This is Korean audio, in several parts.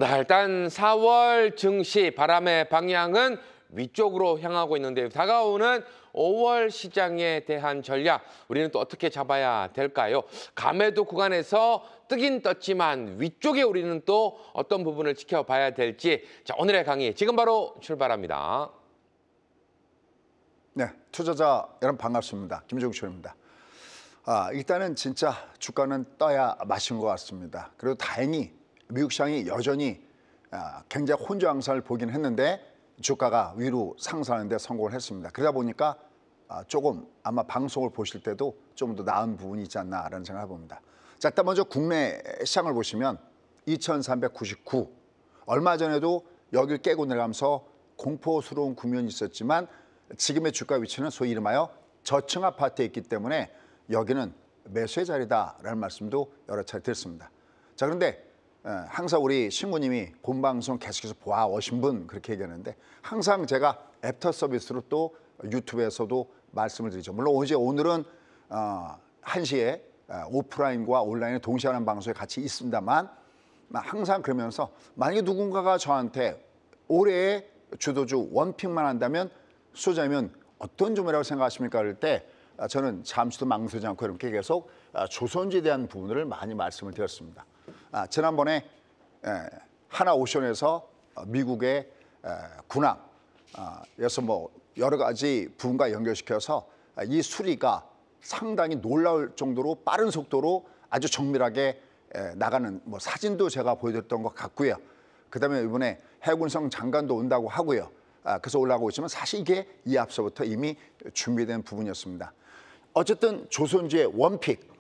네, 일단 4월 증시 바람의 방향은 위쪽으로 향하고 있는데요. 다가오는 5월 시장에 대한 전략, 우리는 또 어떻게 잡아야 될까요? 감매도 구간에서 뜨긴 떴지만 위쪽에 우리는 또 어떤 부분을 지켜봐야 될지, 자, 오늘의 강의 지금 바로 출발합니다. 네, 투자자 여러분 반갑습니다. 김종철입니다. 일단은 진짜 주가는 떠야 맛인 것 같습니다. 그리고 다행히 미국 시장이 여전히 굉장히 혼조항상을 보긴 했는데 주가가 위로 상승하는 데 성공을 했습니다. 그러다 보니까 조금 아마 방송을 보실 때도 좀 더 나은 부분이 있지 않나라는 생각을 해봅니다. 자, 일단 먼저 국내 시장을 보시면 2399, 얼마 전에도 여기를 깨고 내려가면서 공포스러운 국면이 있었지만 지금의 주가 위치는 소위 이름하여 저층 아파트에 있기 때문에 여기는 매수의 자리다라는 말씀도 여러 차례 드렸습니다. 자, 그런데 항상 우리 신부님이 본방송 계속해서 보아오신 분 그렇게 얘기하는데 항상 제가 애프터 서비스로 또 유튜브에서도 말씀을 드리죠. 물론 오늘은 1시에 오프라인과 온라인을 동시에 하는 방송에 같이 있습니다만 항상 그러면서 만약에 누군가가 저한테 올해의 주도주 원픽만 한다면 수자면 어떤 종목이라고 생각하십니까? 그럴 때 저는 잠시도 망설이지 않고 이렇게 계속 조선주에 대한 부분을 많이 말씀을 드렸습니다. 지난번에 하나오션에서 미국의 군함에서 뭐 여러 가지 부분과 연결시켜서 이 수리가 상당히 놀라울 정도로 빠른 속도로 아주 정밀하게 나가는 뭐 사진도 제가 보여드렸던 것 같고요. 그다음에 이번에 해군성 장관도 온다고 하고요. 그래서 올라가고 있지만 사실 이게 이 앞서부터 이미 준비된 부분이었습니다. 어쨌든 조선주의 원픽,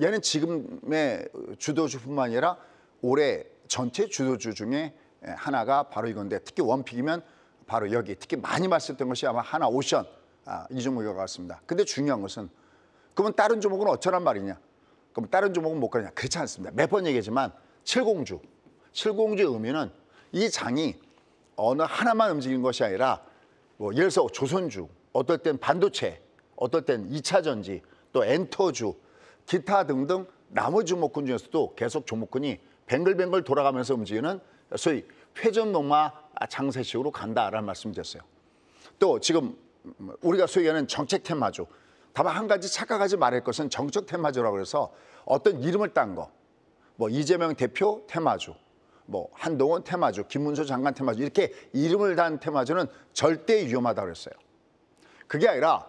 얘는 지금의 주도주뿐만 아니라 올해 전체 주도주 중에 하나가 바로 이건데 특히 원픽이면 바로 여기 특히 많이 말씀했던 것이 아마 하나오션 이 종목인 것 같습니다. 근데 중요한 것은 그러면 다른 종목은 어쩌란 말이냐? 그럼 다른 종목은 못 가느냐? 그렇지 않습니다. 몇 번 얘기하지만 칠공주의 의미는 이 장이 어느 하나만 움직이는 것이 아니라 뭐 예를 들어서 조선주, 어떨 땐 반도체, 어떨 땐 2차 전지, 또 엔터주, 기타 등등 나머지 종목군 중에서도 계속 종목군이 뱅글뱅글 돌아가면서 움직이는 소위 회전목마 장세식으로 간다라는 말씀드렸어요. 또 지금 우리가 소위 하는 정책 테마주, 다만 한 가지 착각하지 말할 것은 정책 테마주라고 해서 어떤 이름을 딴 거, 뭐 이재명 대표 테마주, 뭐 한동훈 테마주, 김문수 장관 테마주 이렇게 이름을 단 테마주는 절대 위험하다고 그랬어요. 그게 아니라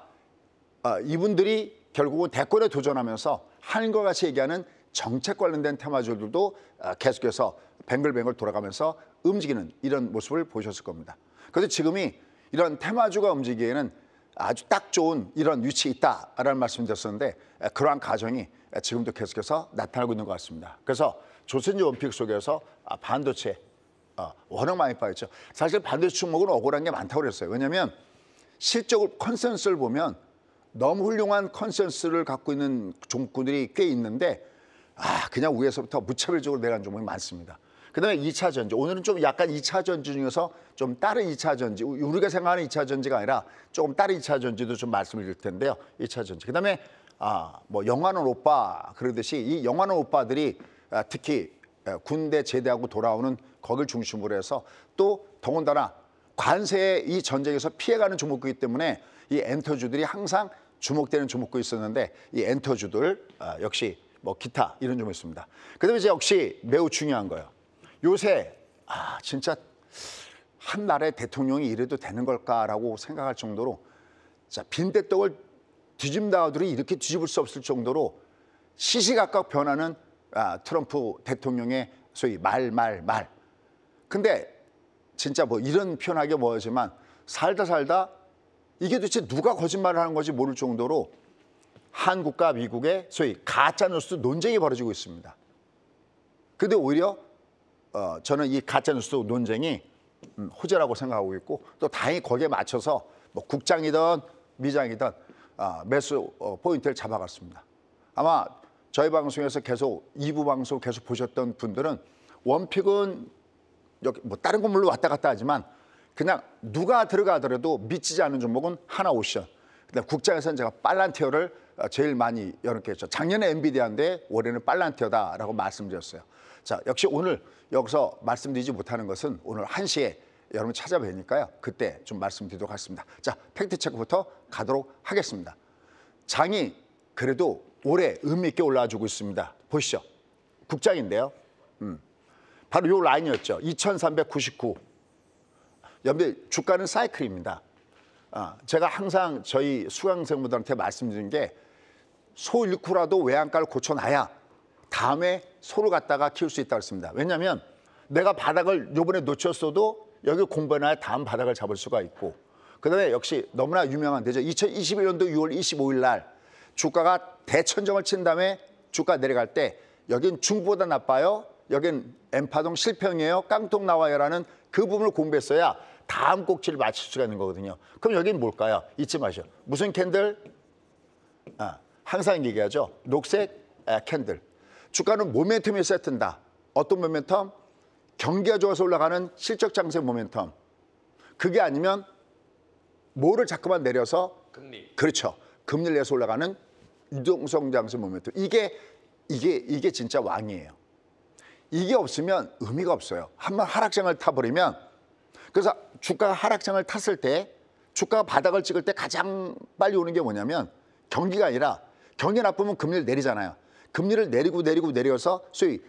이분들이 결국은 대권에 도전하면서 하는 것 같이 얘기하는 정책 관련된 테마주들도 계속해서 뱅글뱅글 돌아가면서 움직이는 이런 모습을 보셨을 겁니다. 그런데 지금이 이런 테마주가 움직이기에는 아주 딱 좋은 이런 위치에 있다라는 말씀드렸었는데 그러한 과정이 지금도 계속해서 나타나고 있는 것 같습니다. 그래서 조선주 원픽 속에서 반도체 워낙 많이 빠졌죠. 사실 반도체 종목은 억울한 게 많다고 그랬어요. 왜냐하면 실적으로 컨센서스를 보면 너무 훌륭한 컨센서스를 갖고 있는 종목들이 꽤 있는데 그냥 위에서부터 무차별적으로 내려간 종목이 많습니다. 그다음에 2차 전지, 오늘은 좀 약간 2차 전지 중에서 좀 다른 2차 전지, 우리가 생각하는 2차 전지가 아니라 조금 다른 2차 전지도 좀 말씀을 드릴 텐데요. 2차 전지. 그다음에 뭐 영화는 오빠 그러듯이 이 영화는 오빠들이 특히 군대 제대하고 돌아오는 거길 중심으로 해서 또 더군다나 관세의 이 전쟁에서 피해가는 종목이기 때문에 이 엔터주들이 항상 주목되는 종목이 있었는데 이 엔터주들 역시 뭐 기타 이런 종목이 있습니다. 그다음에 이제 역시 매우 중요한 거예요. 요새 진짜 한 나라의 대통령이 이래도 되는 걸까라고 생각할 정도로 빈대떡을 뒤집다가들이 이렇게 뒤집을 수 없을 정도로 시시각각 변하는 트럼프 대통령의 소위 말. 근데 진짜 뭐 이런 표현하기 뭐하지만 살다 이게 도대체 누가 거짓말을 하는 건지 모를 정도로 한국과 미국의 소위 가짜뉴스 논쟁이 벌어지고 있습니다. 근데 오히려 저는 이 가짜뉴스 논쟁이 호재라고 생각하고 있고 또 다행히 거기에 맞춰서 뭐 국장이든 미장이든 매수 포인트를 잡아갔습니다. 아마 저희 방송에서 계속 2부 방송 계속 보셨던 분들은 원픽은 여기 뭐 다른 건물로 왔다 갔다 하지만 그냥 누가 들어가더라도 미치지 않는 종목은 하나오션. 그다음 국장에서는 제가 팔란티어를 제일 많이 여론했죠. 작년에 엔비디아인데 올해는 팔란티어다라고 말씀드렸어요. 자, 역시 오늘 여기서 말씀드리지 못하는 것은 오늘 1시에 여러분 찾아뵈니까요. 그때 좀 말씀드리도록 하겠습니다. 자, 팩트체크부터 가도록 하겠습니다. 장이 그래도 올해 의미 있게 올라와주고 있습니다. 보시죠. 국장인데요. 바로 요 라인이었죠. 2399. 연비 주가는 사이클입니다. 제가 항상 저희 수강생분들한테 말씀드린 게 소 잃고라도 외양가를 고쳐놔야 다음에 소를 갖다가 키울 수 있다고 했습니다. 왜냐하면 내가 바닥을 요번에 놓쳤어도 여기 공부해놔야 다음 바닥을 잡을 수가 있고, 그다음에 역시 너무나 유명한 데죠. 2021년도 6월 25일 날 주가가 대천정을 친 다음에 주가 내려갈 때 여긴 중보다 나빠요. 여긴 N파동 실평이에요. 깡통 나와요라는 그 부분을 공부했어야 다음 꼭지를 맞출 수가 있는 거거든요. 그럼 여긴 뭘까요? 잊지 마시오. 무슨 캔들? 항상 얘기하죠. 녹색 캔들. 주가는 모멘텀이 있어야 뜬다. 어떤 모멘텀? 경기가 좋아서 올라가는 실적 장세 모멘텀. 그게 아니면 뭐를 자꾸만 내려서 금리. 그렇죠. 금리를 내서 올라가는 유동성 장세 모멘텀. 이게 진짜 왕이에요. 이게 없으면 의미가 없어요. 한번 하락장을 타버리면, 그래서 주가가 하락장을 탔을 때 주가가 바닥을 찍을 때 가장 빨리 오는 게 뭐냐면 경기가 아니라, 경기 나쁘면 금리를 내리잖아요. 금리를 내려서 소위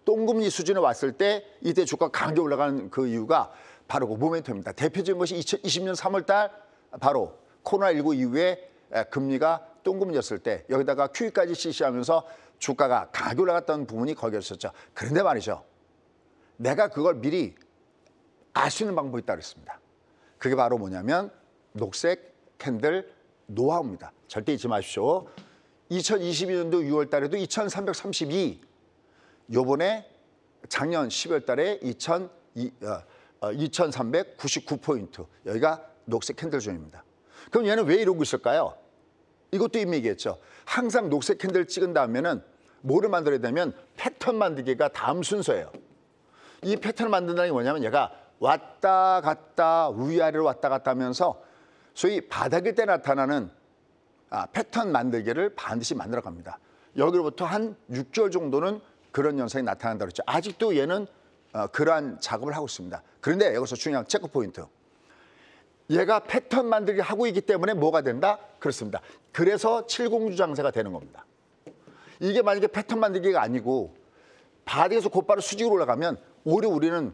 똥금리 수준에 왔을 때 이때 주가가 강하게 올라가는 그 이유가 바로 그 모멘텀입니다. 대표적인 것이 2020년 3월 달 바로 코로나19 이후에 금리가 똥금리였을 때 여기다가 QE까지 실시하면서 주가가 강하게 올라갔던 부분이 거기였었죠. 그런데 말이죠. 내가 그걸 미리 알 수 있는 방법이 있다고 했습니다. 그게 바로 뭐냐면 녹색 캔들 노하우입니다. 절대 잊지 마십시오. 2022년도 6월 달에도 2332, 요번에 작년 12월 달에 2399포인트. 여기가 녹색 캔들 존입니다. 그럼 얘는 왜 이러고 있을까요? 이것도 이미 얘기했죠. 항상 녹색 캔들 찍은 다음에는 뭐를 만들어야 되면 패턴 만들기가 다음 순서예요. 이 패턴을 만든다는 게 뭐냐면 얘가 왔다 갔다 위아래로 왔다 갔다 하면서 소위 바닥일 때 나타나는 패턴 만들기를 반드시 만들어 갑니다. 여기로부터 한 6개월 정도는 그런 현상이 나타난다고 했죠. 아직도 얘는 그러한 작업을 하고 있습니다. 그런데 여기서 중요한 체크 포인트. 얘가 패턴 만들기 하고 있기 때문에 뭐가 된다? 그렇습니다. 그래서 7공주 장세가 되는 겁니다. 이게 만약에 패턴 만들기가 아니고 바닥에서 곧바로 수직으로 올라가면 오히려 우리는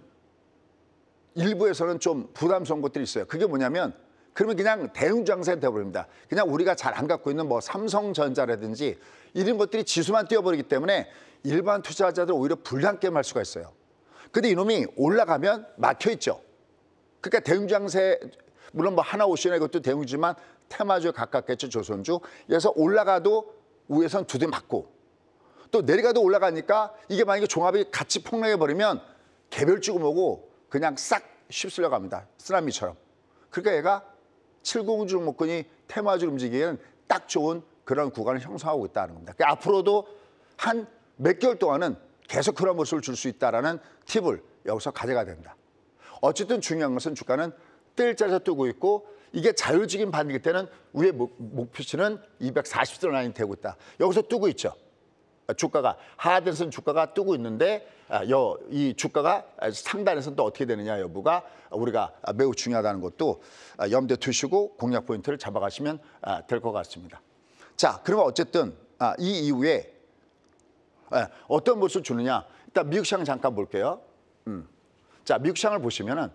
일부에서는 좀 부담스러운 것들이 있어요. 그게 뭐냐면 그러면 그냥 대웅장세가 되어버립니다. 그냥 우리가 잘 안 갖고 있는 뭐 삼성전자라든지 이런 것들이 지수만 띄워버리기 때문에 일반 투자자들 오히려 불리한 게임을 할 수가 있어요. 근데 이놈이 올라가면 막혀있죠. 그러니까 대웅장세, 물론 뭐 하나오션의 이것도 대웅지만 테마주에 가깝겠죠, 조선주. 그래서 올라가도 위에선 두대 맞고 또 내려가도 올라가니까 이게 만약에 종합이 같이 폭락해버리면 개별주고 뭐고 그냥 싹 휩쓸려 갑니다. 쓰나미처럼. 그러니까 얘가 7공주 목건이 테마주를 움직이기에는 딱 좋은 그런 구간을 형성하고 있다는 겁니다. 그러니까 앞으로도 한 몇 개월 동안은 계속 그런 모습을 줄 수 있다는 팁을 여기서 가져가야 된다. 어쨌든 중요한 것은 주가는 뜰 자리에서 뜨고 있고 이게 자율적인 반등일 때는 위에 목표치는 240선 라인이 되고 있다. 여기서 뜨고 있죠. 주가가 하단에서는 주가가 뜨고 있는데 이 주가가 상단에서는 또 어떻게 되느냐 여부가 우리가 매우 중요하다는 것도 염두에 두시고 공략 포인트를 잡아가시면 될 것 같습니다. 자, 그러면 어쨌든 이 이후에 어떤 모습을 주느냐. 일단 미국 시장 잠깐 볼게요. 자, 미국 시장을 보시면은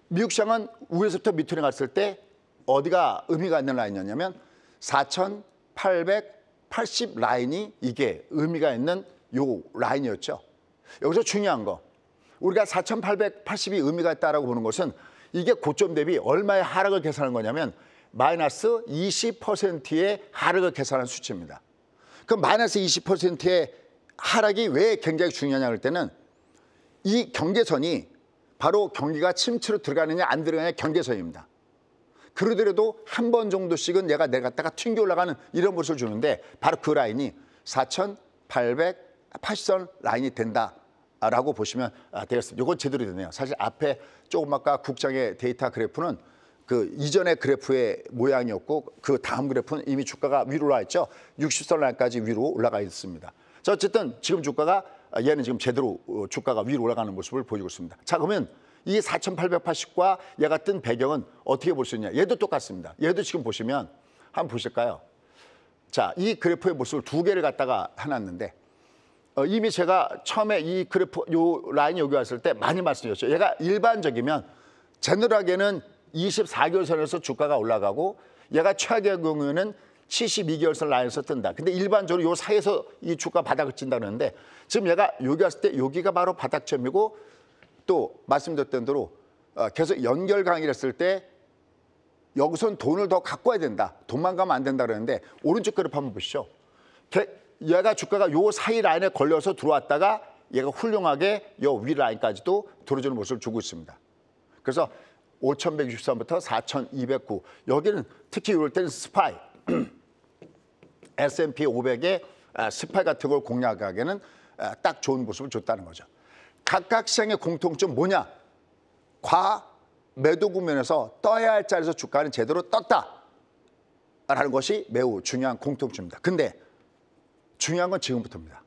미국 시장은 위에서부터 밑으로 갔을 때 어디가 의미가 있는 라인이었냐면 4,880 라인이 이게 의미가 있는 요 라인이었죠. 여기서 중요한 거, 우리가 4,880이 의미가 있다라고 보는 것은 이게 고점 대비 얼마의 하락을 계산한 거냐면 마이너스 20%의 하락을 계산한 수치입니다. 그럼 마이너스 20%의 하락이 왜 굉장히 중요하냐 할 때는 이 경계선이 바로 경기가 침체로 들어가느냐 안 들어가느냐 경계선입니다. 그러더라도 한 번 정도씩은 얘가 내려갔다가 튕겨 올라가는 이런 모습을 주는데 바로 그 라인이 4,880선 라인이 된다라고 보시면 되겠습니다. 이건 제대로 되네요. 사실 앞에 조금 아까 국장의 데이터 그래프는 그 이전의 그래프의 모양이었고 그 다음 그래프는 이미 주가가 위로 올라 있죠. 60선 라인까지 위로 올라가 있습니다. 자, 어쨌든 지금 주가가 얘는 지금 제대로 주가가 위로 올라가는 모습을 보이고 있습니다. 자, 그러면 이 4,880과 얘가 뜬 배경은 어떻게 볼 수 있냐? 얘도 똑같습니다. 얘도 지금 보시면 한번 보실까요? 자, 이 그래프의 모습을 두 개를 갖다가 해놨는데 이미 제가 처음에 이 그래프 요 라인이 여기 왔을 때 많이 말씀드렸죠. 얘가 일반적이면 제너럴하게는 24개월 선에서 주가가 올라가고 얘가 최악의 경우에는 72개월 선 라인에서 뜬다. 근데 일반적으로 요 사이에서 이 주가 바닥을 찐다 그러는데 지금 얘가 여기 왔을 때 여기가 바로 바닥점이고 또 말씀드렸던 대로 계속 연결 강의를 했을 때 여기선 돈을 더 갖고 와야 된다. 돈만 가면 안 된다 그러는데 오른쪽 그래프 한번 보시죠. 얘가 주가가 요 사이 라인에 걸려서 들어왔다가 얘가 훌륭하게 요 위 라인까지도 들어주는 모습을 주고 있습니다. 그래서 5,163부터 4,209 여기는 특히 이럴 때는 스파이 S&P 500의 스파이 같은 걸 공략하기에는 딱 좋은 모습을 줬다는 거죠. 각각 시장의 공통점 뭐냐? 매도 국면에서 떠야 할 자리에서 주가는 제대로 떴다라는 것이 매우 중요한 공통점입니다. 근데 중요한 건 지금부터입니다.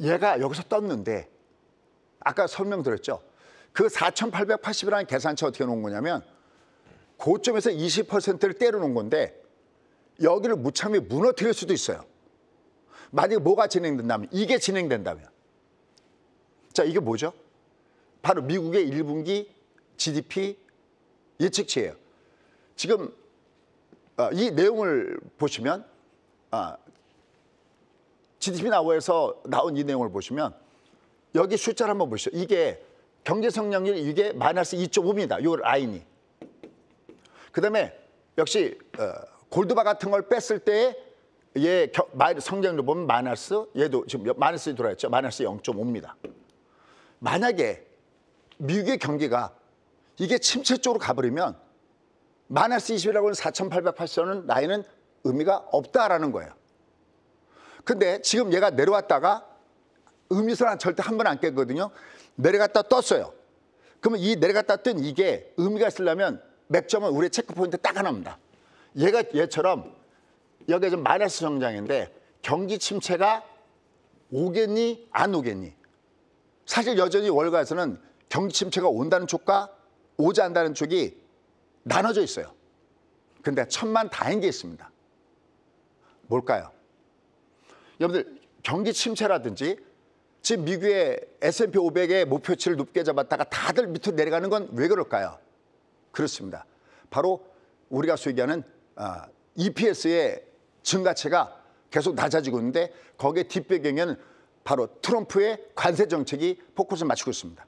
얘가 여기서 떴는데 아까 설명드렸죠. 그 4,880이라는 계산치 어떻게 놓은 거냐면 고점에서 20%를 때려 놓은 건데 여기를 무참히 무너뜨릴 수도 있어요. 만약에 뭐가 진행된다면 이게 진행된다면 자 이게 뭐죠? 바로 미국의 1분기 GDP 예측치예요. 지금 이 내용을 보시면 GDP 나우에서 나온 이 내용을 보시면 여기 숫자를 한번 보시죠. 이게 경제 성장률 이게 마이너스 2.5입니다. 이 라인이. 그다음에 역시 골드바 같은 걸 뺐을 때의 얘 성장률 보면 마이너스 얘도 지금 마이너스에 들어왔죠. 마이너스 0.5입니다. 만약에 미국의 경기가 이게 침체 쪽으로 가버리면 마이너스 20이라고 하는 4,880원 라인은 의미가 없다라는 거예요. 근데 지금 얘가 내려왔다가 의미선 절대 한 번 안 깼거든요. 내려갔다 떴어요. 그러면 이 내려갔다 뜬 이게 의미가 있으려면 맥점은 우리의 체크포인트 딱 하나입니다. 얘처럼 여기가 좀 마이너스 성장인데 경기 침체가 오겠니 안 오겠니? 사실 여전히 월가에서는 경기 침체가 온다는 쪽과 오지 않는다는 쪽이 나눠져 있어요. 근데 천만다행인 게 있습니다. 뭘까요? 여러분들 경기 침체라든지 지금 미국의 S&P 500의 목표치를 높게 잡았다가 다들 밑으로 내려가는 건 왜 그럴까요? 그렇습니다. 바로 우리가 소개하는 EPS의 증가치가 계속 낮아지고 있는데 거기에 뒷배경에는 바로 트럼프의 관세 정책이 포커스를 맞추고 있습니다.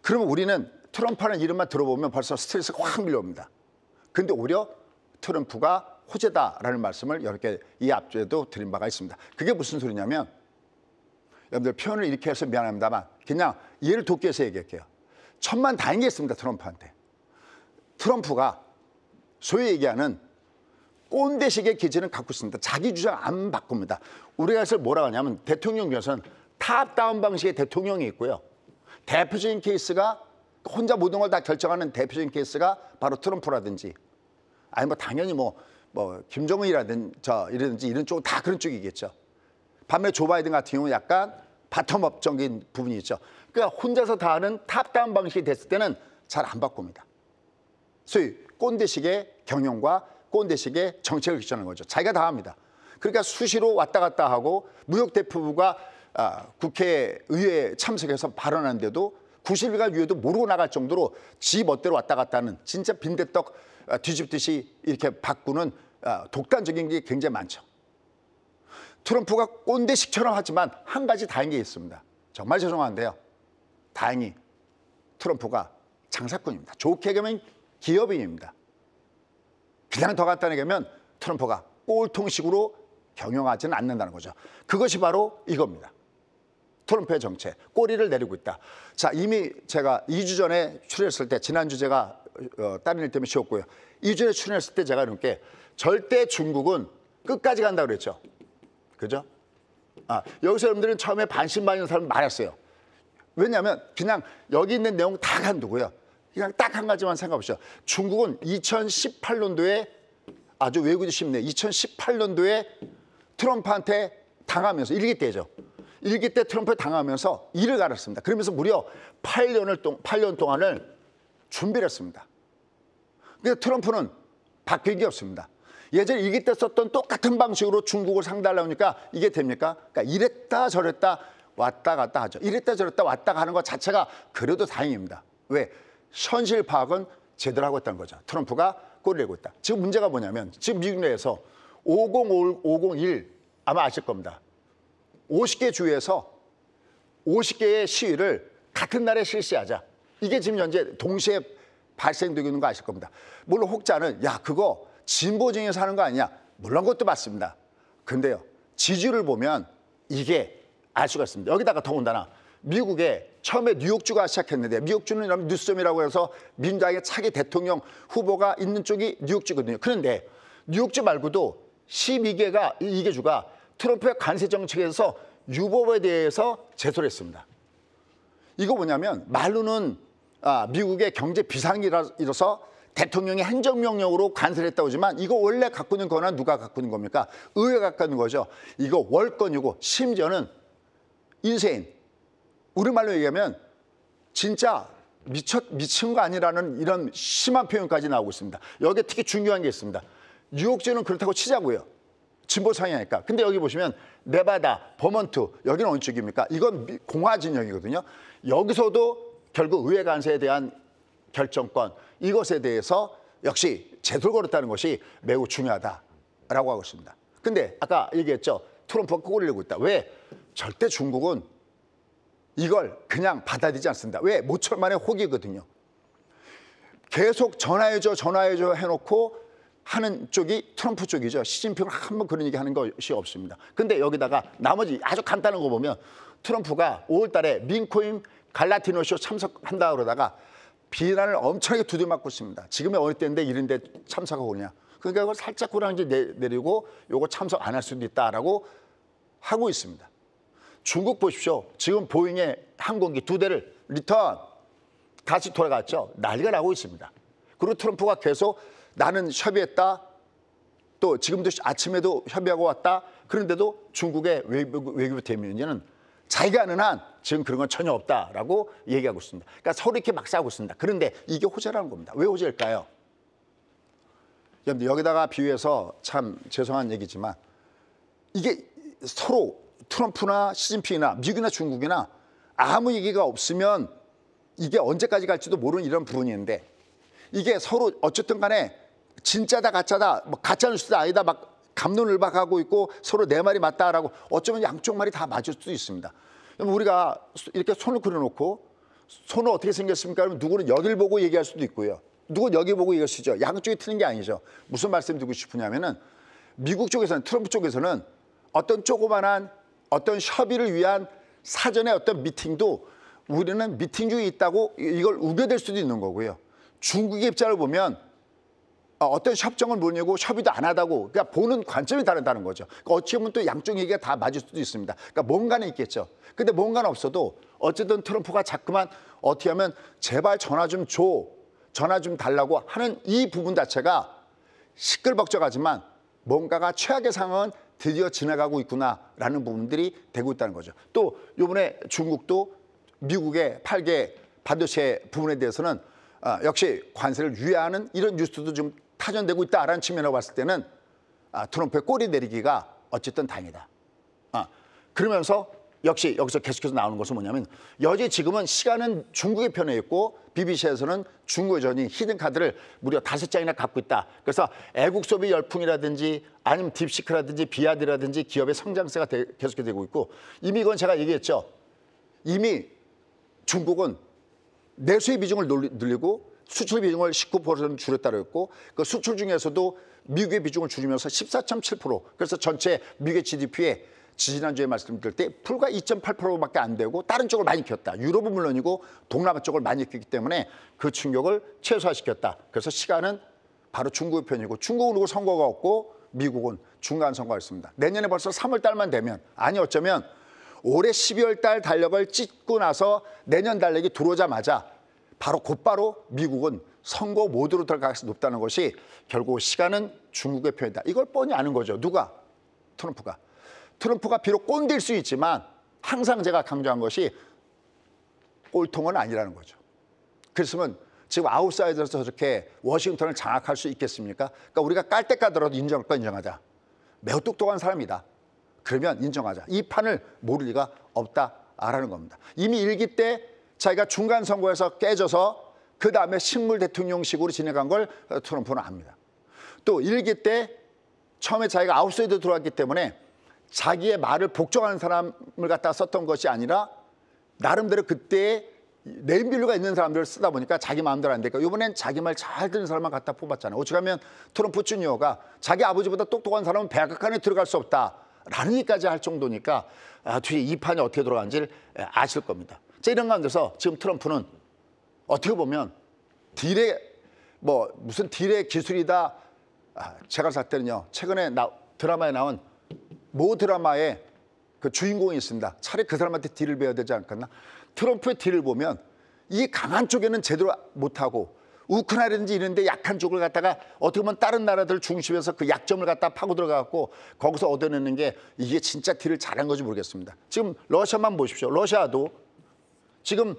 그러면 우리는 트럼프라는 이름만 들어보면 벌써 스트레스가 확 밀려옵니다. 그런데 오히려 트럼프가 호재다라는 말씀을 이렇게 이 앞에도 드린 바가 있습니다. 그게 무슨 소리냐면 여러분들 표현을 이렇게 해서 미안합니다만 그냥 이해를 돕기 위해서 얘기할게요. 천만다행이 있습니다. 트럼프한테. 트럼프가 소위 얘기하는 꼰대식의 기질은 갖고 있습니다. 자기 주장 안 바꿉니다. 우리가 그래서 뭐라고 하냐면 대통령 중에서는 탑다운 방식의 대통령이 있고요. 대표적인 케이스가 혼자 모든 걸 다 결정하는 대표적인 케이스가 바로 트럼프라든지 아니 뭐 당연히 뭐 김정은이라든지 이런 쪽 다 그런 쪽이겠죠. 반면에 조 바이든 같은 경우는 약간 바텀업적인 부분이 있죠. 그러니까 혼자서 다 하는 탑다운 방식이 됐을 때는 잘 안 바꿉니다. 소위 꼰대식의 경영과 꼰대식의 정책을 기천하는 거죠. 자기가 다 합니다. 그러니까 수시로 왔다 갔다 하고 무역대표부가 국회의회에 참석해서 발언하는데도 90일간 위에도 모르고 나갈 정도로 지 멋대로 왔다 갔다 하는 진짜 빈대떡 뒤집듯이 이렇게 바꾸는 독단적인 게 굉장히 많죠. 트럼프가 꼰대식처럼 하지만 한 가지 다행인 게 있습니다. 정말 죄송한데요. 다행히 트럼프가 장사꾼입니다. 좋게 얘기하면 기업인입니다. 그냥 더 간단하게 하면 트럼프가 꼴통식으로 경영하지는 않는다는 거죠. 그것이 바로 이겁니다. 트럼프의 정책, 꼬리를 내리고 있다. 자, 이미 제가 2주 전에 출연했을 때, 지난주 제가 다른 일 때문에 쉬었고요. 2주 전에 출연했을 때 제가 이렇게 절대 중국은 끝까지 간다고 그랬죠. 그죠? 여기서 여러분들은 처음에 반신반의하는 사람 많았어요. 왜냐하면 그냥 여기 있는 내용 다 간두고요. 그냥 딱 한 가지만 생각해보시죠. 중국은 2018년도에 아주 외우기 쉽네요. 2018년도에 트럼프한테 당하면서 일기 때죠. 일기 때 트럼프에 당하면서 이를 갈았습니다. 그러면서 무려 8년 동안을 준비를 했습니다. 근데 트럼프는 바뀐 게 없습니다. 예전에 일기 때 썼던 똑같은 방식으로 중국을 상대하려고 하니까 이게 됩니까? 그러니까 이랬다 저랬다 왔다 갔다 하죠. 이랬다 저랬다 왔다 가는 것 자체가 그래도 다행입니다. 왜? 현실 파악은 제대로 하고 있다는 거죠. 트럼프가 꼬리를 내고 있다. 지금 문제가 뭐냐면 지금 미국 내에서 501 아마 아실 겁니다. 50개 주에서 50개의 시위를 같은 날에 실시하자. 이게 지금 현재 동시에 발생되고 있는 거 아실 겁니다. 물론 혹자는 야 그거 진보정에서 하는 거 아니냐. 물론 그것도 맞습니다. 근데요. 지지율을 보면 이게 알 수가 있습니다. 여기다가 더군다나 미국에 처음에 뉴욕주가 시작했는데 뉴욕주는 뉴스점이라고 해서 민주당의 차기 대통령 후보가 있는 쪽이 뉴욕주거든요. 그런데 뉴욕주 말고도 12개 주가 트럼프의 관세 정책에서 유법에 대해서 제소를 했습니다. 이거 뭐냐면 말로는 미국의 경제 비상이라서 대통령이 행정명령으로 관세를 했다고 하지만 이거 원래 갖고 있는 권한 누가 갖고 있는 겁니까? 의회가 갖고 있는 거죠. 이거 월권이고 심지어는 인세인. 우리말로 얘기하면 진짜 미친 거 아니라는 이런 심한 표현까지 나오고 있습니다. 여기에 특히 중요한 게 있습니다. 뉴욕주는 그렇다고 치자고요. 진보 성향이니까. 근데 여기 보시면 네바다, 버먼트 여기는 어느 쪽입니까? 이건 공화 진영이거든요. 여기서도 결국 의회 관세에 대한 결정권 이것에 대해서 역시 제도를 걸었다는 것이 매우 중요하다라고 하고 있습니다. 근데 아까 얘기했죠. 트럼프가 꼬리를 내고 있다. 왜? 절대 중국은 이걸 그냥 받아들이지 않습니다. 왜? 모철만의 혹이거든요. 계속 전화해줘 해놓고 하는 쪽이 트럼프 쪽이죠. 시진핑은 한번 그런 얘기 하는 것이 없습니다. 근데 여기다가 나머지 아주 간단한 거 보면 트럼프가 5월 달에 민코임 갈라티노쇼 참석한다 그러다가 비난을 엄청나게 두들맞고 있습니다. 지금이 어느 때인데 이런 데 참석하고 오냐. 그러니까 그걸 살짝 꾸라는지 내리고 요거 참석 안 할 수도 있다라고 하고 있습니다. 중국 보십시오. 지금 보잉의 항공기 2대를 리턴 다시 돌아갔죠. 난리가 나고 있습니다. 그리고 트럼프가 계속 나는 협의했다. 또 지금도 아침에도 협의하고 왔다. 그런데도 중국의 외교부 대변인은 자기가 아는 한 지금 그런 건 전혀 없다라고 얘기하고 있습니다. 그러니까 서로 이렇게 막 싸우고 있습니다. 그런데 이게 호재라는 겁니다. 왜 호재일까요? 여기다가 비유해서 참 죄송한 얘기지만 이게 서로 트럼프나 시진핑이나 미국이나 중국이나 아무 얘기가 없으면 이게 언제까지 갈지도 모르는 이런 부분인데 이게 서로 어쨌든 간에 진짜다 가짜다 뭐 가짜 뉴스다 아니다 막 갑론을박하고 있고 서로 내 말이 맞다라고 어쩌면 양쪽 말이 다 맞을 수도 있습니다. 우리가 이렇게 손을 그려놓고 손은 어떻게 생겼습니까? 그러면 누구는 여길 보고 얘기할 수도 있고요. 누구는 여기 보고 얘기할 수 있죠. 양쪽이 틀린 게 아니죠. 무슨 말씀 드리고 싶으냐면은 미국 쪽에서는 트럼프 쪽에서는 어떤 조그만한 어떤 협의를 위한 사전에 어떤 미팅도 우리는 미팅 중에 있다고 이걸 우겨댈 수도 있는 거고요. 중국의 입장을 보면 어떤 협정을 뭐냐고 협의도 안 하다고 그러니까 보는 관점이 다르다는 거죠. 그러니까 어찌 보면 또 양쪽 얘기가 다 맞을 수도 있습니다. 그러니까 뭔가는 있겠죠. 근데 뭔가는 없어도 어쨌든 트럼프가 자꾸만 어떻게 하면 제발 전화 좀 줘, 전화 좀 달라고 하는 이 부분 자체가 시끌벅적하지만 뭔가가 최악의 상황은 드디어 지나가고 있구나라는 부분들이 되고 있다는 거죠. 또 이번에 중국도 미국의 8개 반도체 부분에 대해서는 역시 관세를 유예하는 이런 뉴스도 좀 타전되고 있다라는 측면으로 봤을 때는 트럼프의 꼬리 내리기가 어쨌든 다행이다. 그러면서 역시 여기서 계속해서 나오는 것은 뭐냐면 여전히 지금은 시간은 중국의 편에 있고 BBC에서는 중국의 전이 히든카드를 무려 5장이나 갖고 있다. 그래서 애국 소비 열풍이라든지 아니면 딥시크라든지 비아드라든지 기업의 성장세가 계속해서 되고 있고 이미 이건 제가 얘기했죠. 이미 중국은 내수의 비중을 늘리고 수출 비중을 19% 줄였다고 했고 그 수출 중에서도 미국의 비중을 줄이면서 14.7% 그래서 전체 미국의 GDP에 지난주에 말씀드릴 때 불과 2.8%밖에 안 되고 다른 쪽을 많이 키웠다. 유럽은 물론이고 동남아 쪽을 많이 키웠기 때문에 그 충격을 최소화시켰다. 그래서 시간은 바로 중국의 편이고 중국은 선거가 없고 미국은 중간 선거가 있습니다. 내년에 벌써 3월 달만 되면 아니 어쩌면 올해 12월 달 달력을 찍고 나서 내년 달력이 들어오자마자 곧바로 미국은 선거 모드로 들어갈 가능성이 높다는 것이 결국 시간은 중국의 편이다. 이걸 뻔히 아는 거죠. 누가? 트럼프가. 트럼프가 비록 꼰대일 수 있지만 항상 제가 강조한 것이 꼴통은 아니라는 거죠. 그랬으면 지금 아웃사이더에서 저렇게 워싱턴을 장악할 수 있겠습니까? 그러니까 우리가 깔 때 까더라도 인정할 거 인정하자. 매우 똑똑한 사람이다. 그러면 인정하자. 이 판을 모를 리가 없다라는 겁니다. 이미 1기 때 자기가 중간 선거에서 깨져서 그 다음에 식물 대통령식으로 진행한 걸 트럼프는 압니다. 또 1기 때 처음에 자기가 아웃사이더 들어왔기 때문에 자기의 말을 복종하는 사람을 갖다 썼던 것이 아니라 나름대로 그때의 네임밸류가 있는 사람들을 쓰다 보니까 자기 마음대로 안 되니까 이번엔 자기 말 잘 듣는 사람만 갖다 뽑았잖아요. 오죽하면 트럼프 주니어가 자기 아버지보다 똑똑한 사람은 백악관에 들어갈 수 없다라는 얘기까지 할 정도니까 뒤에 이 판이 어떻게 돌아가는지를 아실 겁니다. 자, 이런 가운데서 지금 트럼프는 어떻게 보면 무슨 딜의 기술이다. 제가 살 때는요. 최근에 드라마에 나온 모 드라마에 그 주인공이 있습니다. 차라리 그 사람한테 딜을 배워야 되지 않겠나? 트럼프의 딜을 보면 이 강한 쪽에는 제대로 못하고 우크라이나든지 이런 데 약한 쪽을 갖다가 어떻게 보면 다른 나라들 중심에서 그 약점을 갖다 파고 들어가고 거기서 얻어내는 게 이게 진짜 딜을 잘한 건지 모르겠습니다. 지금 러시아만 보십시오. 러시아도 지금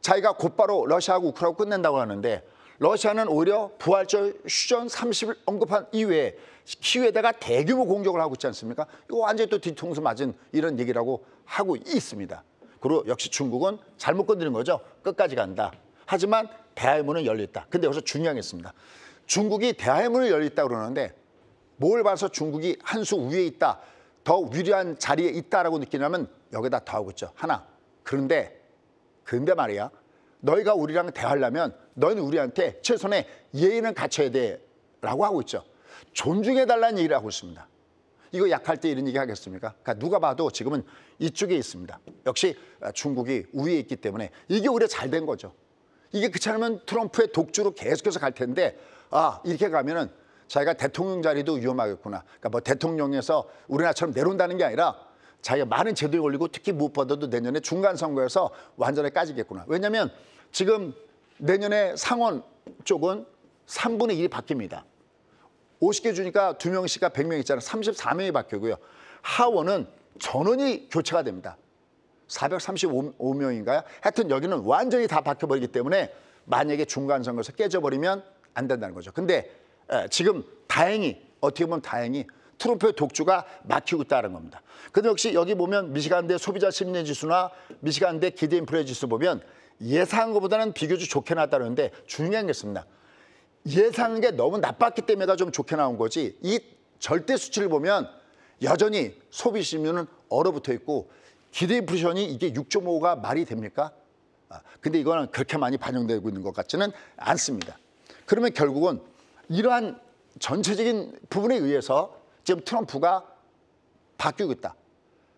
자기가 곧바로 러시아하고 우크라이나하고 끝낸다고 하는데 러시아는 오히려 부활절 휴전 30일 언급한 이후에 키우에다가 대규모 공격을 하고 있지 않습니까? 이거 완전히 또 뒤통수 맞은 이런 얘기라고 하고 있습니다. 그리고 역시 중국은 잘못 건드린 거죠. 끝까지 간다. 하지만 대화의 문은 열려있다. 근데 여기서 중요한 게 있습니다. 중국이 대화의 문을 열려있다 그러는데 뭘 봐서 중국이 한 수 위에 있다, 더 유리한 자리에 있다라고 느끼냐면 여기다 더하고 있죠. 하나. 그런데 말이야. 너희가 우리랑 대화하려면 너희는 우리한테 최소한의 예의는 갖춰야 돼라고 하고 있죠. 존중해달라는 얘기를 하고 있습니다. 이거 약할 때 이런 얘기 하겠습니까? 그러니까 누가 봐도 지금은 이쪽에 있습니다. 역시 중국이 우위에 있기 때문에 이게 오히려 잘 된 거죠. 이게 그렇지 않으면 트럼프의 독주로 계속해서 갈 텐데 이렇게 가면은 자기가 대통령 자리도 위험하겠구나. 그러니까 뭐 대통령에서 우리나라처럼 내려온다는 게 아니라 자기가 많은 제도에 걸리고 특히 무엇보다도 내년에 중간 선거에서 완전히 까지겠구나. 왜냐하면 지금 내년에 상원 쪽은 3분의 1이 바뀝니다. 50개 주니까 2명씩가 100명 있잖아요. 34명이 바뀌고요. 하원은 전원이 교체가 됩니다. 435명인가요? 하여튼 여기는 완전히 다 바뀌어버리기 때문에 만약에 중간 선거에서 깨져버리면 안 된다는 거죠. 근데 지금 어떻게 보면 다행히 트럼프의 독주가 막히고 있다는 겁니다. 근데 역시 여기 보면 미시간대 소비자 심리지수나 미시간대 기대 인플레 지수 보면 예상한 것보다는 비교적 좋게 나왔다는데 중요한 게 있습니다. 예상한 게 너무 나빴기 때문에가 좀 좋게 나온 거지 이 절대 수치를 보면 여전히 소비 심리는 얼어붙어 있고 기대 인플레이션이 이게 6.5가 말이 됩니까? 근데 이거는 그렇게 많이 반영되고 있는 것 같지는 않습니다. 그러면 결국은 이러한 전체적인 부분에 의해서 지금 트럼프가 바뀌고 있다.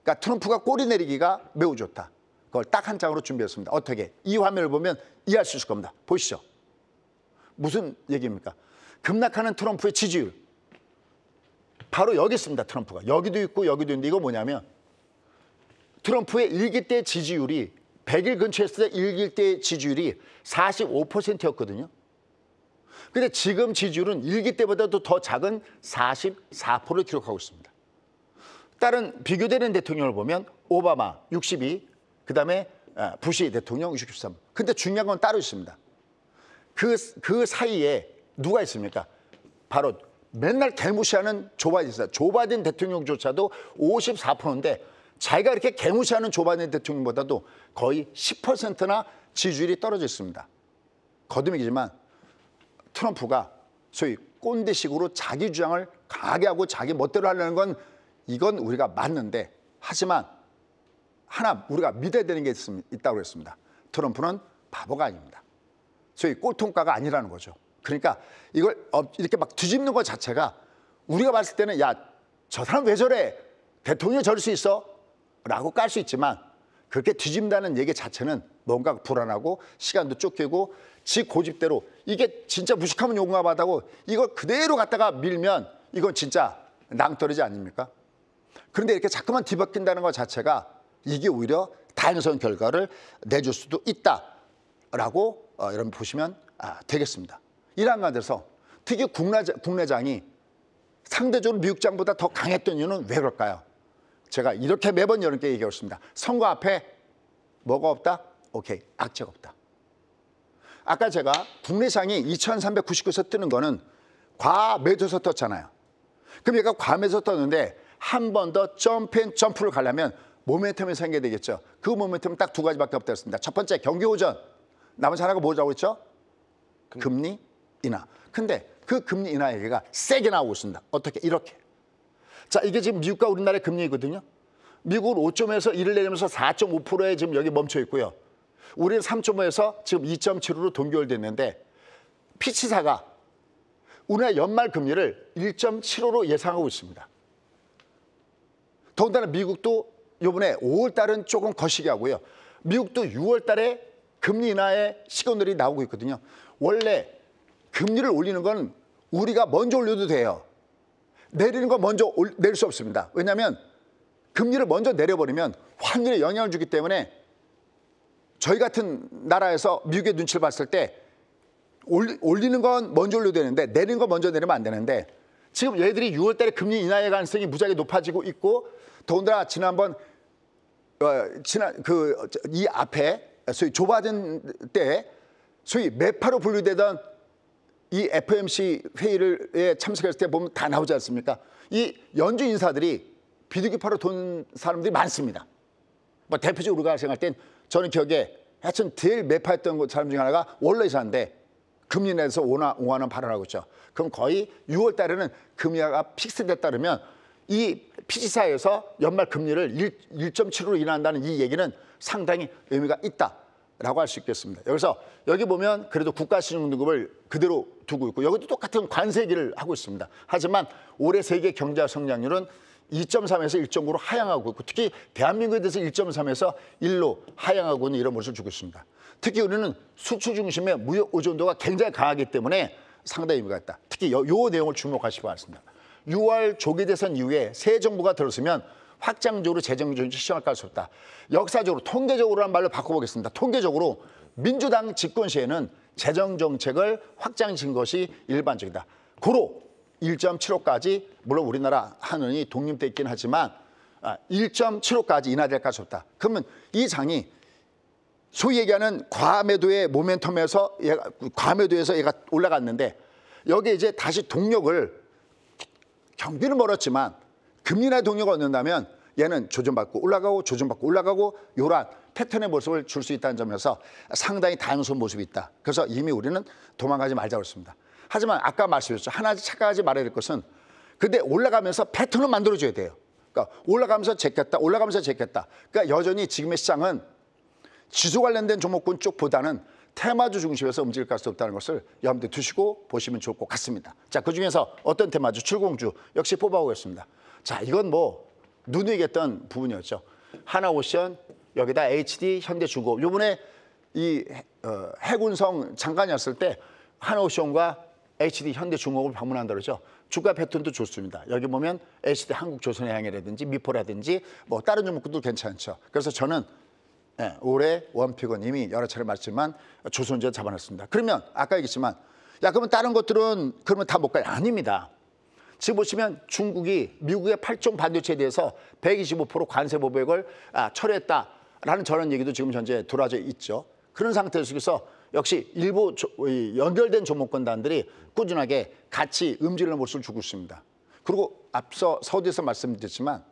그러니까 트럼프가 꼬리 내리기가 매우 좋다. 그걸 딱 한 장으로 준비했습니다. 어떻게? 이 화면을 보면 이해할 수 있을 겁니다. 보시죠. 무슨 얘기입니까? 급락하는 트럼프의 지지율. 바로 여기 있습니다. 트럼프가. 여기도 있고 여기도 있는데 이거 뭐냐면 트럼프의 1기 때 지지율이 100일 근처에 있을 때 1기 때 지지율이 45%였거든요. 근데 지금 지지율은 1기 때보다도 더 작은 44%를 기록하고 있습니다. 다른 비교되는 대통령을 보면 오바마 62, 그다음에 부시 대통령 63. 근데 중요한 건 따로 있습니다. 그 사이에 누가 있습니까? 바로 맨날 개무시하는 조 바이든 있어요. 조 바이든 대통령조차도 54%인데 자기가 이렇게 개무시하는 조 바이든 대통령보다도 거의 10%나 지지율이 떨어져 있습니다. 거듭이지만 트럼프가 소위 꼰대식으로 자기 주장을 강하게 하고 자기 멋대로 하려는 건 이건 우리가 맞는데 하지만 하나 우리가 믿어야 되는 게 있다고 했습니다. 트럼프는 바보가 아닙니다. 소위 꼴통가가 아니라는 거죠. 그러니까 이걸 이렇게 막 뒤집는 것 자체가 우리가 봤을 때는 야, 저 사람 왜 저래? 대통령이 저럴 수 있어? 라고 깔 수 있지만 그렇게 뒤집는다는 얘기 자체는 뭔가 불안하고 시간도 쫓기고 지 고집대로 이게 진짜 무식하면 용감하다고 이걸 그대로 갖다가 밀면 이건 진짜 낭떠러지 아닙니까? 그런데 이렇게 자꾸만 뒤바뀐다는 것 자체가 이게 오히려 다행스러운 결과를 내줄 수도 있다라고 여러분 보시면 되겠습니다. 이러한 가운데서 특히 국내장이 상대적으로 미국장보다 더 강했던 이유는 왜 그럴까요? 제가 이렇게 매번 여러분께 얘기하고 있습니다. 선거 앞에 뭐가 없다? 오케이, 악재가 없다. 아까 제가 국내장이 2399에서 뜨는 거는 과매도에서 떴잖아요. 그럼 얘가 과매도에서 떴는데 한 번 더 점프를 가려면 모멘텀이 생겨야 되겠죠. 그 모멘텀은 딱 두 가지밖에 없다 했습니다. 첫 번째, 경기 호전. 나머지 하나가 뭐라고 했죠? 금리 인하. 근데 그 금리 인하 얘기가 세게 나오고 있습니다. 어떻게? 이렇게. 자, 이게 지금 미국과 우리나라의 금리이거든요. 미국은 5.5에서 1을 내리면서 4.5%에 지금 여기 멈춰 있고요. 우리는 3.5에서 지금 2.75로 동결됐는데 피치사가 우리나라 연말 금리를 1.75로 예상하고 있습니다. 더군다나 미국도 이번에 5월 달은 조금 거시기 하고요. 미국도 6월 달에 금리 인하의 시그널이 나오고 있거든요. 원래 금리를 올리는 건 우리가 먼저 올려도 돼요. 내리는 건 먼저 내릴 수 없습니다. 왜냐하면 금리를 먼저 내려버리면 환율에 영향을 주기 때문에 저희 같은 나라에서 미국의 눈치를 봤을 때 올리는 건 먼저 올려도 되는데 내리는 건 먼저 내리면 안 되는데 지금 얘들이 6월 달에 금리 인하의 가능성이 무지하게 높아지고 있고 더군다나 지난번 이 앞에 소위 좁아진 때 소위 매파로 분류되던 이 FOMC 회의에 참석했을 때 보면 다 나오지 않습니까? 이 연준 인사들이 비둘기파로 돈 사람들이 많습니다. 뭐 대표적으로 우리가 생각할 땐 저는 기억에 하여튼 제일 매파했던 사람 중에 하나가 월러이사인데 금리 내에서 5만 원 발언하고 있죠. 그럼 거의 6월 달에는 금리가 픽스됐다 그러면 이 피지사에서 연말 금리를 1.75로 인하한다는 이 얘기는 상당히 의미가 있다라고 할 수 있겠습니다. 여기서 여기 보면 그래도 국가신용등급을 그대로 두고 있고 여기도 똑같은 관세 얘기를 하고 있습니다. 하지만 올해 세계 경제 성장률은 2.3에서 1.9로 하향하고 있고 특히 대한민국에 대해서 1.3에서 1로 하향하고 있는 이런 모습을 주고 있습니다. 특히 우리는 수출 중심의 무역 의존도가 굉장히 강하기 때문에 상당히 의미가 있다. 특히 요 내용을 주목하시기 바랍니다. 6월 조기 대선 이후에 새 정부가 들어서면 확장적으로 재정 조정이 시작할 수 없다. 역사적으로 통계적으로란 말로 바꿔보겠습니다. 통계적으로 민주당 집권 시에는 재정 정책을 확장시킨 것이 일반적이다. 고로 1.75까지 물론 우리나라 한원이 독립돼 있긴 하지만 1.75까지 인하될까 없다. 그러면 이 장이 소위 얘기하는 과매도의 과매도에서 얘가 올라갔는데 여기에 이제 다시 동력을 경기는 멀었지만 금리나 동력을 얻는다면 얘는 조정받고 올라가고 조정받고 올라가고 이러한 패턴의 모습을 줄 수 있다는 점에서 상당히 다양스러운 모습이 있다. 그래서 이미 우리는 도망가지 말자고 했습니다. 하지만 아까 말씀드렸죠. 하나 착각하지 말아야 될 것은 근데 올라가면서 패턴을 만들어줘야 돼요. 그러니까 올라가면서 제꼈다 올라가면서 제꼈다. 그러니까 여전히 지금의 시장은 지수 관련된 종목군 쪽보다는 테마주 중심에서 움직일 수 없다는 것을 염두에 두시고 보시면 좋을 것 같습니다. 자, 그중에서 어떤 테마주? 출공주 역시 뽑아보겠습니다. 자, 이건 뭐 눈여겼던 부분이었죠. 하나오션, 여기다 HD, 현대중공업. 이번에 이 해군성 장관이었을 때 하나오션과 HD, 현대중공업을 방문한다 그러죠. 주가 패턴도 좋습니다. 여기 보면 HD, 한국조선해양이라든지 미포라든지 뭐 다른 종목들도 괜찮죠. 그래서 저는 올해 원픽은 이미 여러 차례 말했지만 조선주에 잡아놨습니다. 그러면 아까 얘기했지만 야 그러면 다른 것들은 그러면 다 못 가요? 아닙니다. 지금 보시면 중국이 미국의 8종 반도체에 대해서 125% 관세 보복을 철회했다라는 저런 얘기도 지금 현재 돌아져 있죠. 그런 상태 속에서 역시 일부 연결된 종목군단들이 꾸준하게 같이 움직이는 모습을 주고 있습니다. 그리고 앞서 서두에서 말씀드렸지만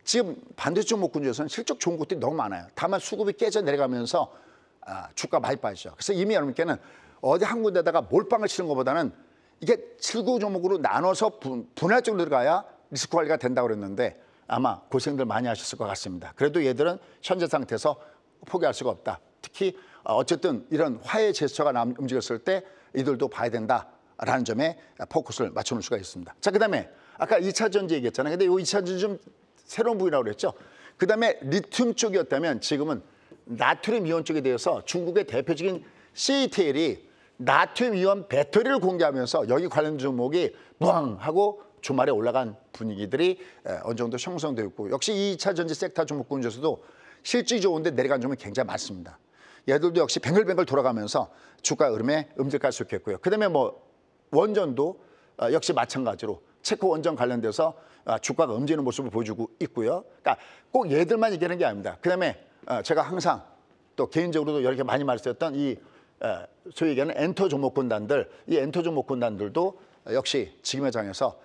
지금 반도체 종목군 중에서는 실적 좋은 것들이 너무 많아요. 다만 수급이 깨져 내려가면서 주가 많이 빠지죠. 그래서 이미 여러분께는 어디 한 군데다가 몰빵을 치는 것보다는 이게 7구 종목으로 나눠서 분할적으로 들어가야 리스크 관리가 된다고 그랬는데 아마 고생들 많이 하셨을 것 같습니다. 그래도 얘들은 현재 상태에서 포기할 수가 없다. 특히 어쨌든 이런 화해 제스처가 움직였을 때 이들도 봐야 된다라는 점에 포커스를 맞춰놓을 수가 있습니다. 자, 그다음에 아까 2차 전지 얘기했잖아요. 근데 이 2차 전지 좀 새로운 부위라고 그랬죠. 그다음에 리튬 쪽이었다면 지금은 나트륨 이온 쪽에 대해서 중국의 대표적인 CATL이 나트륨 이온 배터리를 공개하면서 여기 관련 종목이 뻥 하고 주말에 올라간 분위기들이 어느 정도 형성되어 있고 역시 2차 전지 섹터 종목군 중에서도 실질이 좋은데 내려간 종목이 굉장히 많습니다. 얘들도 역시 뱅글뱅글 돌아가면서 주가 흐름에 음질할 수 있겠고요. 그다음에 뭐 원전도 역시 마찬가지로 체코 원전 관련돼서 주가가 움직이는 모습을 보여주고 있고요. 그러니까 꼭 얘들만 얘기하는 게 아닙니다. 그다음에 제가 항상 또 개인적으로도 이렇게 많이 말씀드렸던 이 소위 얘기하는 엔터 종목군단들, 이 엔터 종목군단들도 역시 지금의 장에서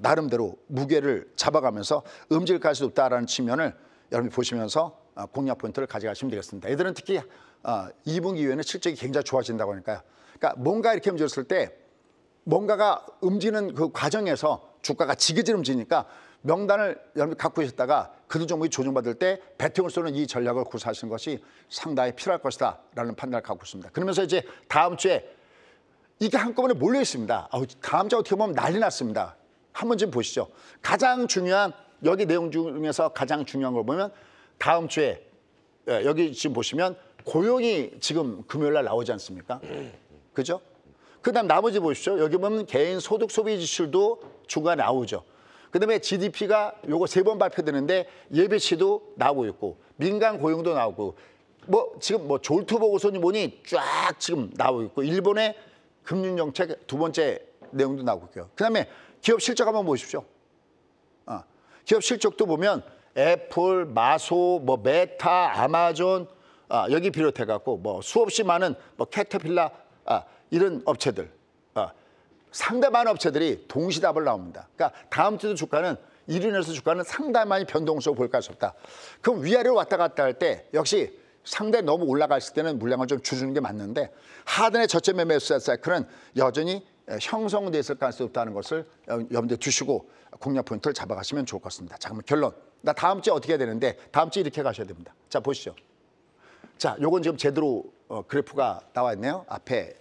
나름대로 무게를 잡아가면서 음질할 수 없다라는 측면을 여러분이 보시면서 공략 포인트를 가져가시면 되겠습니다. 얘들은 특히 2분기 이후에는 실적이 굉장히 좋아진다고 하니까요. 그러니까 뭔가 이렇게 움직였을 때 뭔가가 움직이는 그 과정에서 주가가 지그재 움직이니까 명단을 여러분이 갖고 계셨다가 그 종목이 조정받을 때 배팅을 쏘는 이 전략을 구사하시는 것이 상당히 필요할 것이다 라는 판단을 갖고 있습니다. 그러면서 이제 다음 주에 이게 한꺼번에 몰려 있습니다. 다음 주에 어떻게 보면 난리 났습니다. 한번 좀 보시죠. 가장 중요한 여기 내용 중에서 가장 중요한 걸 보면 다음 주에 여기 지금 보시면 고용이 지금 금요일 날 나오지 않습니까? 그죠? 그다음 나머지 보십시오. 여기 보면 개인 소득 소비 지출도 중간에 나오죠. 그다음에 GDP가 요거 3번 발표되는데 예비치도 나오고 있고 민간 고용도 나오고 뭐 지금 뭐 졸투 보고서니 뭐니 쫙 지금 나오고 있고 일본의 금융 정책 2번째 내용도 나오고 있고요. 그다음에 기업 실적 한번 보십시오. 기업 실적도 보면 애플, 마소, 뭐 메타, 아마존 여기 비롯해 갖고 뭐 수없이 많은 뭐 캐터필라 이런 업체들 상당히 많은 업체들이 동시다발 나옵니다. 그러니까 다음 주도 주가는 이로 인해서 주가는 상당히 많이 변동성을 볼까 수 없다. 그럼 위아래로 왔다 갔다 할 때 역시 상당히 너무 올라갔을 때는 물량을 좀 줄이는 게 맞는데 하단의 저점 매매 사이클은 여전히 형성돼 있을 가능성이 없다는 것을 염두에 두시고 공략 포인트를 잡아가시면 좋을 것 같습니다. 자, 그럼 결론. 나 다음 주에 어떻게 해야 되는데 다음 주에 이렇게 가셔야 됩니다. 자, 보시죠. 자, 요건 지금 제대로 그래프가 나와 있네요. 앞에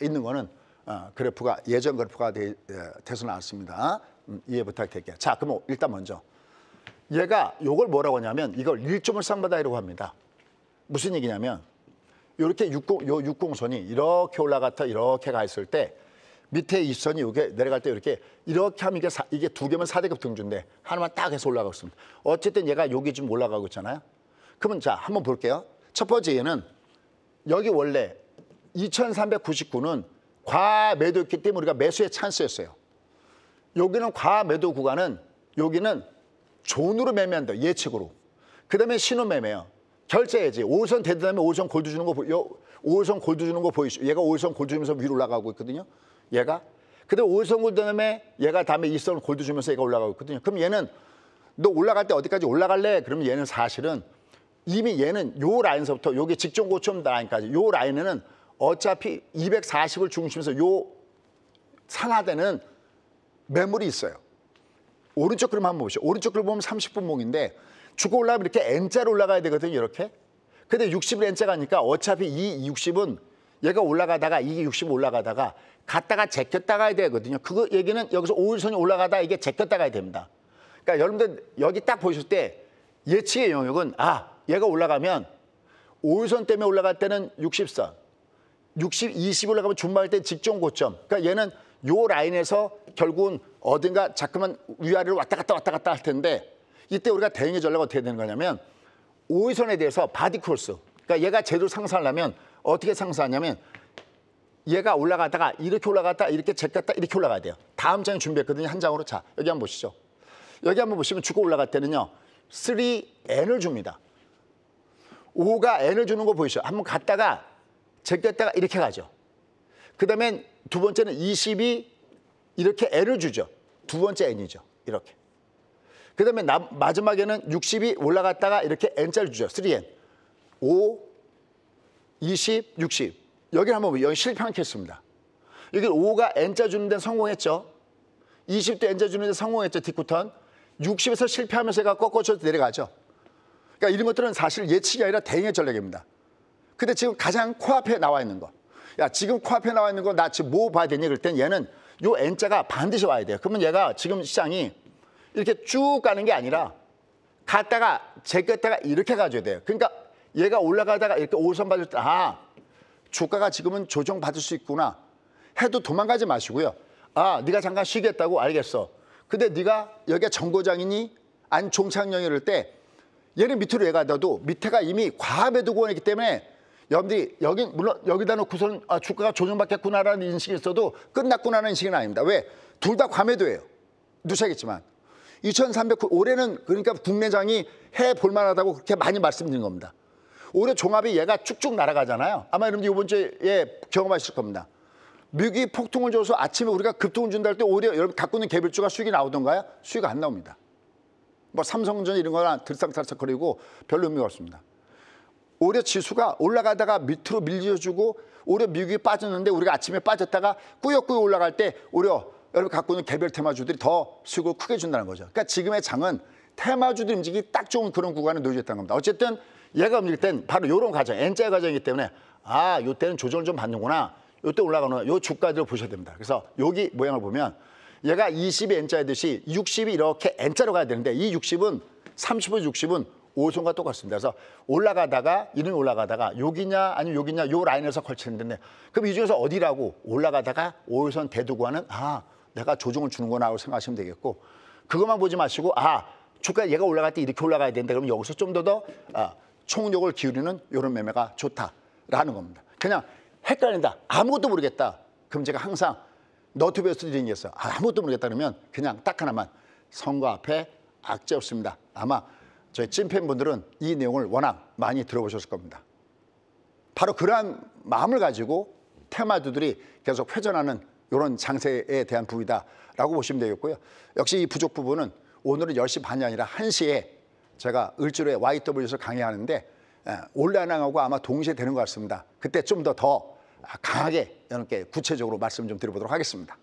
있는 거는 그래프가 예전 그래프가 돼서 나왔습니다. 이해 부탁드릴게요. 자, 그럼 일단 먼저 얘가 요걸 뭐라고 하냐면 이걸 일조물 쌍바닥이라고 합니다. 무슨 얘기냐면 이렇게 60선이 이렇게 올라갔다 이렇게 가 있을 때 밑에 이 선이 이게 내려갈 때 이렇게 하면 이게 2개면 4대급 등주인데 하나만 딱 해서 올라가고 있습니다. 어쨌든 얘가 여기 좀 올라가고 있잖아요. 그러면 자, 한번 볼게요. 첫 번째 얘는 여기 원래 2399는 과매도였기 때문에 우리가 매수의 찬스였어요. 여기는 과매도 구간은 여기는 존으로 매매한다. 예측으로. 그다음에 신호 매매요. 결제해야지. 5선 대드다음에 5선 골드 주는 거 5선 골드 주는 거 보이시죠? 얘가 5선 골드 주면서 위로 올라가고 있거든요. 얘가. 그다음에 5선 골드 다음에 얘가 다음에 2선 골드 주면서 얘가 올라가고 있거든요. 그럼 얘는 너 올라갈 때 어디까지 올라갈래? 그러면 얘는 사실은 이미 얘는 요 라인서부터 여기 직전 고점 라인까지 요 라인에는 어차피 240을 중심에서 요 상하되는 매물이 있어요. 오른쪽 그림 한번 보시죠. 오른쪽 그림 보면 30분봉인데 주가 올라가면 이렇게 N자로 올라가야 되거든요. 이렇게. 근데 60을 N자 가니까 어차피 이 60은 얘가 올라가다가 이게 60 올라가다가 갔다가 제꼈다 가야 되거든요. 그거 얘기는 여기서 5일선이 올라가다 이게 제꼈다 가야 됩니다. 그러니까 여러분들 여기 딱 보실 때 예측의 영역은 얘가 올라가면 5일선 때문에 올라갈 때는 60선 20 올라가면 준말할 때 직전 고점. 그러니까 얘는 요 라인에서 결국은 어딘가 자꾸만 위아래로 왔다 갔다 할 텐데 이때 우리가 대응의 전략이 어떻게 되는 거냐면 5일선에 대해서 바디 크로스. 그러니까 얘가 제대로 상승하려면 어떻게 상승하냐면 얘가 올라가다가 이렇게 올라갔다 이렇게 제꼈다 이렇게 올라가야 돼요. 다음 장에 준비했거든요. 한 장으로. 자, 여기 한번 보시죠. 여기 한번 보시면 주가 올라갈 때는요. 3N을 줍니다. 5가 N을 주는 거 보이시죠? 한번 갔다가 제꼈다가 이렇게 가죠. 그 다음에 두 번째는 20이 이렇게 N을 주죠. 두 번째 N이죠. 이렇게. 그 다음에 마지막에는 60이 올라갔다가 이렇게 N자를 주죠. 3N. 5, 20, 60. 여기 한번 보면 여기 실패한 케이스입니다. 여기 5가 N자 주는 데는 성공했죠. 20도 N자 주는 데 성공했죠. 디코턴. 60에서 실패하면서 얘가 꺾어져 내려가죠. 그러니까 이런 것들은 사실 예측이 아니라 대응의 전략입니다. 근데 지금 가장 코앞에 나와 있는 거. 야, 지금 코앞에 나와 있는 거 나 지금 뭐 봐야 되니? 그럴 땐 얘는 요 N자가 반드시 와야 돼요. 그러면 얘가 지금 시장이 이렇게 쭉 가는 게 아니라 갔다가 제꼈다가 이렇게 가줘야 돼요. 그러니까 얘가 올라가다가 이렇게 5선 받을 때 주가가 지금은 조정받을 수 있구나 해도 도망가지 마시고요. 네가 잠깐 쉬겠다고 알겠어. 근데 네가 여기가 정거장이니 아니 종착역이 이럴 때 얘는 밑으로 얘가 가도 밑에가 이미 과매도 구간이기 때문에 여러분들이 여기 물론 여기다 놓고서는 주가가 조정받겠구나라는 인식이 있어도 끝났구나라는 인식은 아닙니다. 왜? 둘 다 과매도예요. 누차겠지만 2,300 올해는 그러니까 국내장이 해 볼만하다고 그렇게 많이 말씀드린 겁니다. 올해 종합이 얘가 쭉쭉 날아가잖아요. 아마 여러분들 이번 주에 경험하실 겁니다. 미국이 폭등을 줘서 아침에 우리가 급등을 준다 할 때 오히려 여러분 갖고 있는 개별주가 수익이 나오던가요? 수익이 안 나옵니다. 뭐 삼성전 이런 거나 들썩들썩거리고 별로 의미가 없습니다. 오히려 지수가 올라가다가 밑으로 밀려주고 오히려 미국이 빠졌는데 우리가 아침에 빠졌다가 꾸역꾸역 올라갈 때 오히려 여러분 갖고 있는 개별 테마주들이 더 수익을 크게 준다는 거죠. 그러니까 지금의 장은 테마주들 움직이기 딱 좋은 그런 구간에 놓여져 있다는 겁니다. 어쨌든 얘가 움직일 땐 바로 이런 과정, N자 과정이기 때문에 이때는 조정을 좀 받는구나. 이때 올라가는 요 주가들을 보셔야 됩니다. 그래서 여기 모양을 보면 얘가 20이 N자이듯이 60이 이렇게 N자로 가야 되는데 이 60은 30은 60은 5선과 똑같습니다. 그래서 올라가다가 이름이 올라가다가 여기냐 아니면 여기냐 요 라인에서 걸치는데 그럼 이 중에서 어디라고 올라가다가 5선 대두구하는 내가 조정을 주는구나 하고 생각하시면 되겠고 그것만 보지 마시고 주가 얘가 올라갈 때 이렇게 올라가야 되는데 그럼 여기서 좀 더 총력을 기울이는 이런 매매가 좋다라는 겁니다. 그냥 헷갈린다. 아무것도 모르겠다. 그럼 제가 항상 너튜브에서 드리는 게 있어요. 아무것도 모르겠다 그러면 그냥 딱 하나만 선거 앞에 악재 없습니다. 아마 저희 찐팬분들은 이 내용을 워낙 많이 들어보셨을 겁니다. 바로 그러한 마음을 가지고 테마주들이 계속 회전하는 이런 장세에 대한 부위다라고 보시면 되겠고요. 역시 이 부족 부분은 오늘은 10시 반이 아니라 1시에 제가 을지로에 YW에서 강의하는데 온라인하고 아마 동시에 되는 것 같습니다. 그때 좀 더 강하게 여러분께 구체적으로 말씀 좀 드려보도록 하겠습니다.